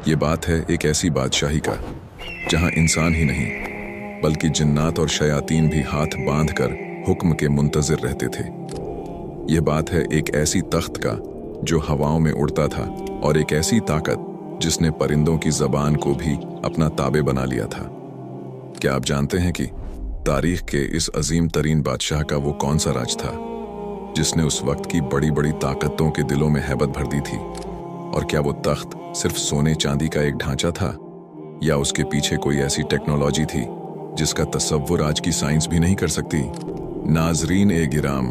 ये बात है एक ऐसी बादशाही का जहां इंसान ही नहीं बल्कि जिन्नात और शयातीन भी हाथ बांधकर हुक्म के मुंतजिर रहते थे। यह बात है एक ऐसी तख्त का जो हवाओं में उड़ता था और एक ऐसी ताकत जिसने परिंदों की जबान को भी अपना ताबे बना लिया था। क्या आप जानते हैं कि तारीख के इस अजीम तरीन बादशाह का वो कौन सा राज था जिसने उस वक्त की बड़ी बड़ी ताकतों के दिलों में हैबत भर दी थी? और क्या वो तख्त सिर्फ सोने चांदी का एक ढांचा था या उसके पीछे कोई ऐसी टेक्नोलॉजी थी जिसका तसव्वुर आज की साइंस भी नहीं कर सकती? नाजरीन ए गिराम,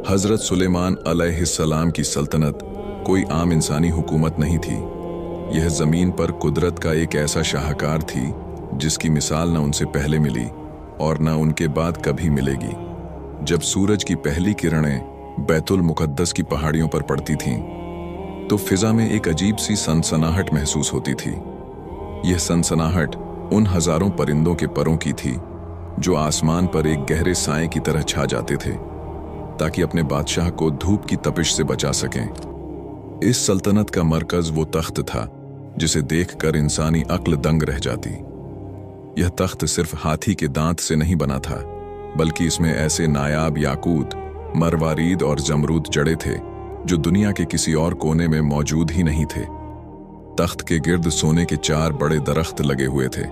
हजरत सुलेमान अलैहिस्सलाम की सल्तनत कोई आम इंसानी हुकूमत नहीं थी। यह जमीन पर कुदरत का एक ऐसा शाहकार थी जिसकी मिसाल न उनसे पहले मिली और न उनके बाद कभी मिलेगी। जब सूरज की पहली किरणें बैतुल मुकद्दस की पहाड़ियों पर पड़ती थीं, तो फिजा में एक अजीब सी सनसनाहट महसूस होती थी। यह सनसनाहट उन हजारों परिंदों के परों की थी जो आसमान पर एक गहरे साए की तरह छा जाते थे ताकि अपने बादशाह को धूप की तपिश से बचा सकें। इस सल्तनत का मरकज वो तख्त था जिसे देखकर इंसानी अक्ल दंग रह जाती। यह तख्त सिर्फ हाथी के दांत से नहीं बना था, बल्कि इसमें ऐसे नायाब याकूत, मरवारीद और जमरूद जड़े थे जो दुनिया के किसी और कोने में मौजूद ही नहीं थे। तख्त के गिर्द सोने के 4 बड़े दरख्त लगे हुए थे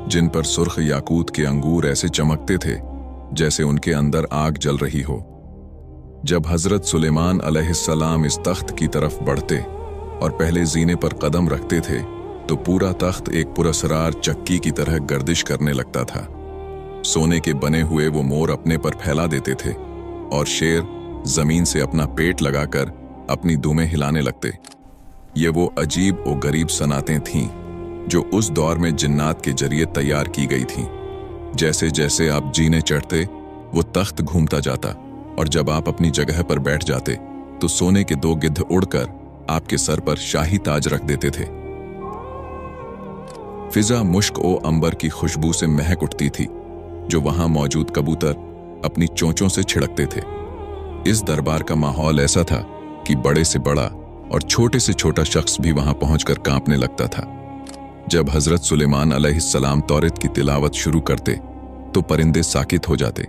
जिन पर सुर्ख याकूत के अंगूर ऐसे चमकते थे जैसे उनके अंदर आग जल रही हो। जब हजरत सुलेमान अलैहिस्सलाम इस तख्त की तरफ बढ़ते और पहले जीने पर कदम रखते थे तो पूरा तख्त एक पुरस्रार चक्की की तरह गर्दिश करने लगता था। सोने के बने हुए वो मोर अपने पर फैला देते थे और शेर जमीन से अपना पेट लगाकर अपनी दुमें हिलाने लगते। ये वो अजीब और गरीब सनातें थीं जो उस दौर में जिन्नात के जरिए तैयार की गई थीं। जैसे जैसे आप जीने चढ़ते वो तख्त घूमता जाता और जब आप अपनी जगह पर बैठ जाते तो सोने के 2 गिद्ध उड़कर आपके सर पर शाही ताज रख देते थे। फिजा मुश्क ओ अंबर की खुशबू से महक उठती थी जो वहां मौजूद कबूतर अपनी चोंचों से छिड़कते थे। इस दरबार का माहौल ऐसा था कि बड़े से बड़ा और छोटे से छोटा शख्स भी वहां पहुंचकर कांपने लगता था। जब हजरत सुलेमान अलैहिस्सलाम तौरात की तिलावत शुरू करते तो परिंदे साकित हो जाते,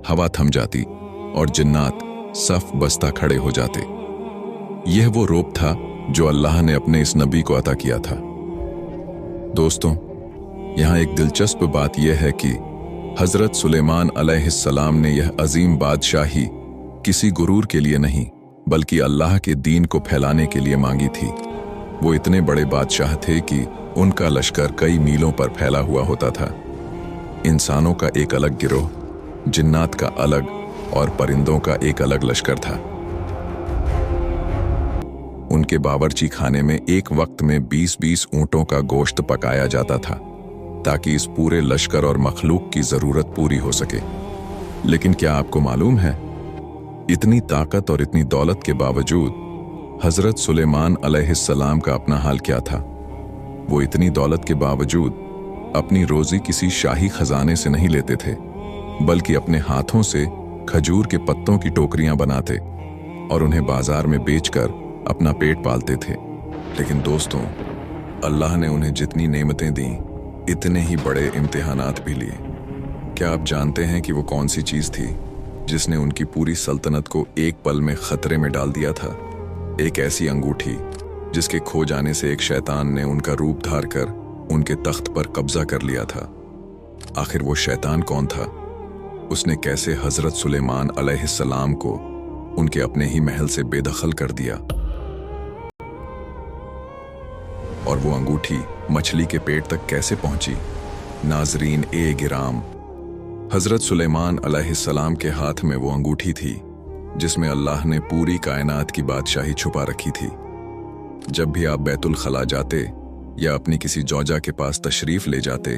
हवा थम जाती और जिन्नात सफ बस्ता खड़े हो जाते। यह वो रूप था जो अल्लाह ने अपने इस नबी को अता किया था। दोस्तों, यहां एक दिलचस्प बात यह है कि हजरत सुलेमान अलैहिस्सलाम ने यह अजीम बादशाही किसी गुरूर के लिए नहीं बल्कि अल्लाह के दीन को फैलाने के लिए मांगी थी। वो इतने बड़े बादशाह थे कि उनका लश्कर कई मीलों पर फैला हुआ होता था। इंसानों का एक अलग गिरोह, जिन्नात का अलग और परिंदों का एक अलग लश्कर था। उनके बावर्ची खाने में एक वक्त में 20-20 ऊंटों का गोश्त पकाया जाता था ताकि इस पूरे लश्कर और मखलूक की जरूरत पूरी हो सके। लेकिन क्या आपको मालूम है, इतनी ताकत और इतनी दौलत के बावजूद हजरत सुलेमान अलैहिस्सलाम का अपना हाल क्या था? वो इतनी दौलत के बावजूद अपनी रोजी किसी शाही खजाने से नहीं लेते थे बल्कि अपने हाथों से खजूर के पत्तों की टोकरियां बनाते और उन्हें बाजार में बेचकर अपना पेट पालते थे। लेकिन दोस्तों, अल्लाह ने उन्हें जितनी नेमतें दी इतने ही बड़े इम्तिहानात भी लिए। क्या आप जानते हैं कि वो कौन सी चीज थी जिसने उनकी पूरी सल्तनत को एक पल में खतरे में डाल दिया था? एक ऐसी अंगूठी जिसके खो जाने से एक शैतान ने उनका रूप धार कर उनके तख्त पर कब्जा कर लिया था। आखिर वो शैतान कौन था? उसने कैसे हजरत सुलेमान अलैहिस्सलाम को उनके अपने ही महल से बेदखल कर दिया? और वो अंगूठी मछली के पेट तक कैसे पहुंची? नाजरीन ए गिराम, हजरत सुलेमान अलैहिस्सलाम के हाथ में वो अंगूठी थी जिसमें अल्लाह ने पूरी कायनात की बादशाही छुपा रखी थी। जब भी आप बैतुल खला जाते या अपनी किसी जौजा के पास तशरीफ ले जाते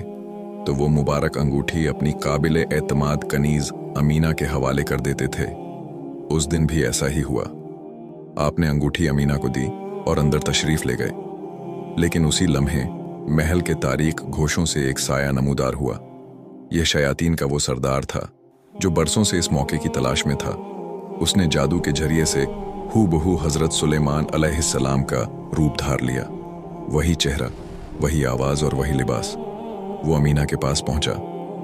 तो वो मुबारक अंगूठी अपनी काबिल एतमाद कनीज अमीना के हवाले कर देते थे। उस दिन भी ऐसा ही हुआ। आपने अंगूठी अमीना को दी और अंदर तशरीफ ले गए। लेकिन उसी लम्हे महल के तारीक घोषों से एक साया नमूदार हुआ। यह शयातीन का वो सरदार था जो बरसों से इस मौके की तलाश में था। उसने जादू के जरिए से हूबहू हजरत सुलेमान अलैहिस्सलाम का रूप धार लिया। वही चेहरा वही आवाज और वही लिबास। वो अमीना के पास पहुंचा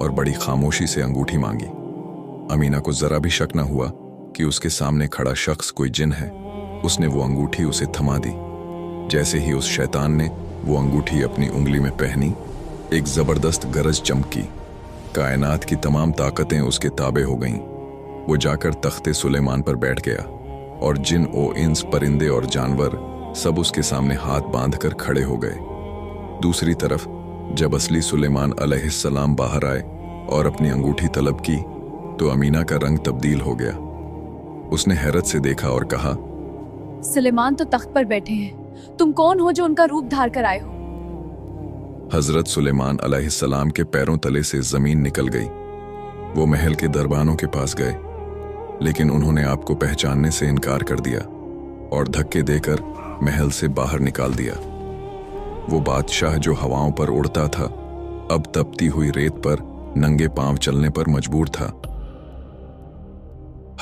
और बड़ी खामोशी से अंगूठी मांगी। अमीना को जरा भी शक न हुआ कि उसके सामने खड़ा शख्स कोई जिन है। उसने वो अंगूठी उसे थमा दी। जैसे ही उस शैतान ने वो अंगूठी अपनी उंगली में पहनी, एक जबरदस्त गरज चमकी। कायनात की तमाम ताकतें उसके ताबे हो गईं। वो जाकर तख्ते सुलेमान पर बैठ गया और जिन ओ इंस, परिंदे और जानवर सब उसके सामने हाथ बांधकर खड़े हो गए। दूसरी तरफ जब असली सुलेमान अलैहिस्सलाम बाहर आए और अपनी अंगूठी तलब की तो अमीना का रंग तब्दील हो गया। उसने हैरत से देखा और कहा, सुलेमान तो तख्त पर बैठे हैं, तुम कौन हो जो उनका रूप धार कर आए हो? हजरत सुलेमान अलैहिस्सलाम के पैरों तले से जमीन निकल गई। वो महल के दरबानों के पास गए, लेकिन उन्होंने आपको पहचानने से इनकार कर दिया और धक्के देकर महल से बाहर निकाल दिया। वो बादशाह जो हवाओं पर उड़ता था, अब तपती हुई रेत पर नंगे पांव चलने पर मजबूर था।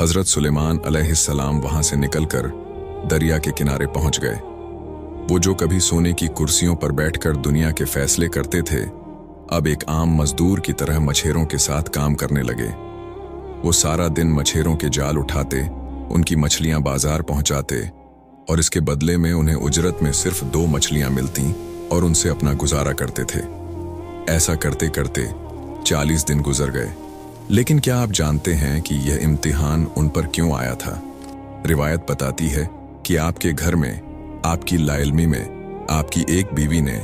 हजरत सुलेमान अलैहिस्सलाम वहां से निकलकर दरिया के किनारे पहुंच गए। वो जो कभी सोने की कुर्सियों पर बैठकर दुनिया के फैसले करते थे, अब एक आम मजदूर की तरह मछेरों के साथ काम करने लगे। वो सारा दिन मछेरों के जाल उठाते, उनकी मछलियां बाजार पहुंचाते और इसके बदले में उन्हें उजरत में सिर्फ 2 मछलियां मिलती और उनसे अपना गुजारा करते थे। ऐसा करते करते 40 दिन गुजर गए। लेकिन क्या आप जानते हैं कि यह इम्तिहान उन पर क्यों आया था? रिवायत बताती है कि आपके घर में, आपकी लाइल्मी में, आपकी एक बीवी ने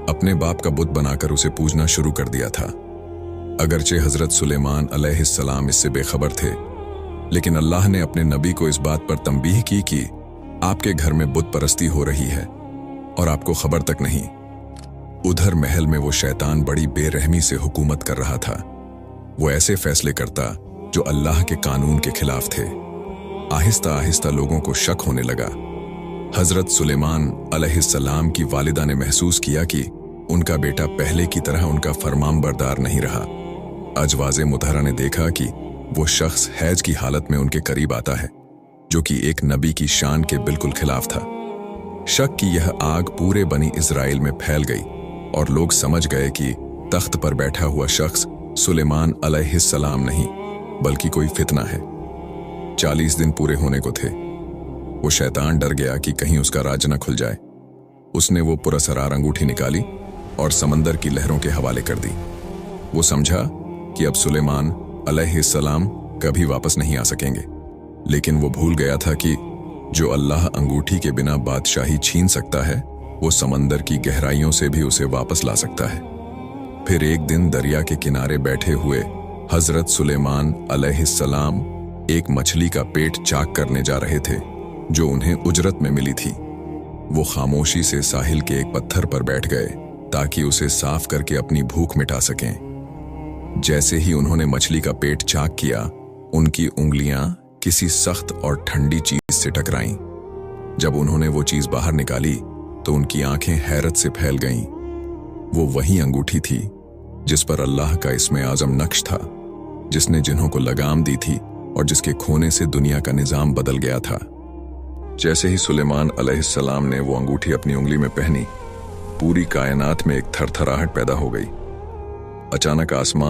अपने बाप का बुत बनाकर उसे पूजना शुरू कर दिया था। अगरचे हजरत सुलेमान अलैहिस्सलाम इससे बेखबर थे, लेकिन अल्लाह ने अपने नबी को इस बात पर तंबीह की कि आपके घर में बुत परस्ती हो रही है और आपको खबर तक नहीं। उधर महल में वो शैतान बड़ी बेरहमी से हुकूमत कर रहा था। वो ऐसे फैसले करता जो अल्लाह के कानून के खिलाफ थे। आहिस्ता आहिस्ता लोगों को शक होने लगा। हजरत सुलेमान अलैहिस्सलाम की वालिदा ने महसूस किया कि उनका बेटा पहले की तरह उनका फरमानबरदार नहीं रहा। अजवाज़े मुतहरा ने देखा कि वो शख्स हैज की हालत में उनके करीब आता है, जो कि एक नबी की शान के बिल्कुल खिलाफ था। शक की यह आग पूरे बनी इज़राइल में फैल गई और लोग समझ गए कि तख्त पर बैठा हुआ शख्स सुलेमान अलैहिस्सलाम नहीं, बल्कि कोई फितना है। 40 दिन पूरे होने को थे। वो शैतान डर गया कि कहीं उसका राज न खुल जाए। उसने वो पुरस्कार अंगूठी निकाली और समंदर की लहरों के हवाले कर दी। वो समझा कि अब सुलेमान अलैहिस्सलाम कभी वापस नहीं आ सकेंगे, लेकिन वो भूल गया था कि जो अल्लाह अंगूठी के बिना बादशाही छीन सकता है, वो समंदर की गहराइयों से भी उसे वापस ला सकता है। फिर एक दिन दरिया के किनारे बैठे हुए हजरत सुलेमान अलैहिस्सलाम एक मछली का पेट चाक करने जा रहे थे जो उन्हें उजरत में मिली थी। वो खामोशी से साहिल के एक पत्थर पर बैठ गए ताकि उसे साफ करके अपनी भूख मिटा सकें। जैसे ही उन्होंने मछली का पेट चाक किया, उनकी उंगलियां किसी सख्त और ठंडी चीज से टकराईं। जब उन्होंने वो चीज बाहर निकाली तो उनकी आंखें हैरत से फैल गईं। वो वही अंगूठी थी जिस पर अल्लाह का इस्मे आजम नक्श था, जिसने जिन्हों को लगाम दी थी और जिसके खोने से दुनिया का निजाम बदल गया था। जैसे ही सुलेमान अलैहिस्सलाम ने वो अंगूठी अपनी उंगली में पहनी, पूरी कायनात में एक थरथराहट पैदा हो गई। अचानक आसमान